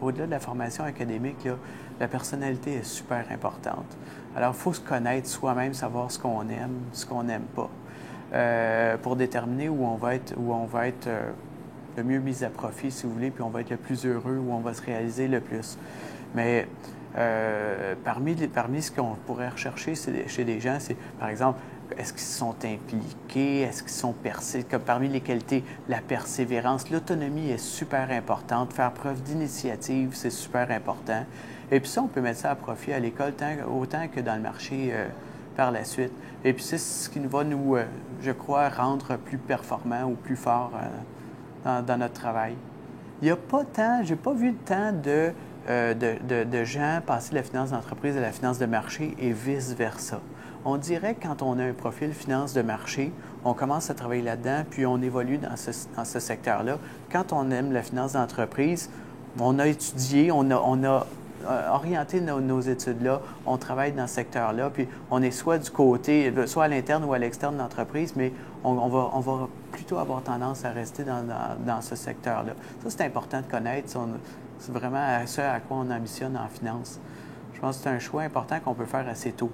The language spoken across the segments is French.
au-delà de la formation académique, là, la personnalité est super importante. Alors, il faut se connaître soi-même, savoir ce qu'on aime, ce qu'on n'aime pas, pour déterminer où on va être le mieux mis à profit, si vous voulez, puis on va être le plus heureux, où on va se réaliser le plus. Mais parmi ce qu'on pourrait rechercher chez des gens, c'est, par exemple, est-ce qu'ils sont impliqués? Est-ce qu'ils sont comme parmi les qualités, la persévérance, l'autonomie est super importante. Faire preuve d'initiative, c'est super important. Et puis ça, on peut mettre ça à profit à l'école autant que dans le marché par la suite. Et puis c'est ce qui va nous, je crois, rendre plus performants ou plus forts dans notre travail. Il n'y a pas tant, j'ai pas vu tant de gens passer de la finance d'entreprise à la finance de marché et vice-versa. On dirait que quand on a un profil finance de marché, on commence à travailler là-dedans, puis on évolue dans ce secteur-là. Quand on aime la finance d'entreprise, on a étudié, on a orienté nos études-là, on travaille dans ce secteur-là, puis on est soit du côté, soit à l'interne ou à l'externe de l'entreprise, mais on va plutôt avoir tendance à rester dans ce secteur-là. Ça, c'est important de connaître. C'est vraiment ce à quoi on ambitionne en finance. Je pense que c'est un choix important qu'on peut faire assez tôt.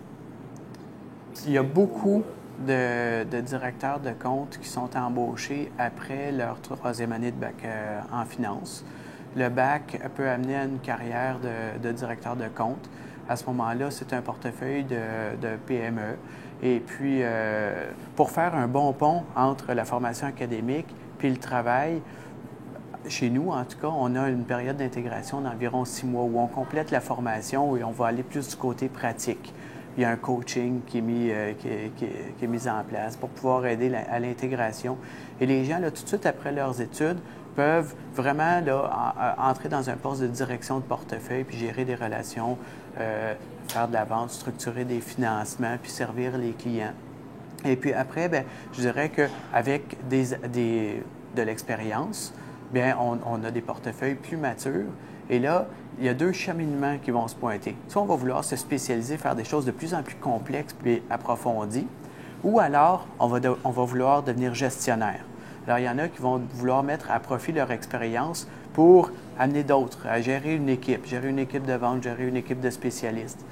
Il y a beaucoup de directeurs de compte qui sont embauchés après leur troisième année de bac en finance. Le bac peut amener à une carrière de directeur de compte. À ce moment-là, c'est un portefeuille de PME. Et puis, pour faire un bon pont entre la formation académique puis le travail, chez nous, en tout cas, on a une période d'intégration d'environ 6 mois où on complète la formation et on va aller plus du côté pratique. Il y a un coaching qui est mis en place pour pouvoir aider à l'intégration. Et les gens, là, tout de suite après leurs études, peuvent vraiment là, entrer dans un poste de direction de portefeuille puis gérer des relations, faire de la vente, structurer des financements puis servir les clients. Et puis après, bien, je dirais qu'avec de l'expérience, bien, on a des portefeuilles plus matures. Et là, il y a deux cheminements qui vont se pointer. Soit on va vouloir se spécialiser, faire des choses de plus en plus complexes et approfondies, ou alors on va vouloir devenir gestionnaire. Alors, il y en a qui vont vouloir mettre à profit leur expérience pour amener d'autres, à gérer une équipe de vente, gérer une équipe de spécialistes.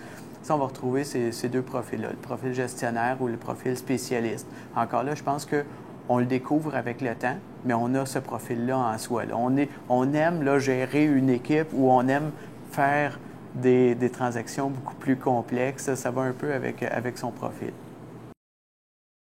Ça, on va retrouver ces deux profils-là, le profil gestionnaire ou le profil spécialiste. Encore là, je pense qu'on le découvre avec le temps, mais on a ce profil-là en soi. Là. On aime là, gérer une équipe ou on aime faire des transactions beaucoup plus complexes. Ça va un peu avec son profil.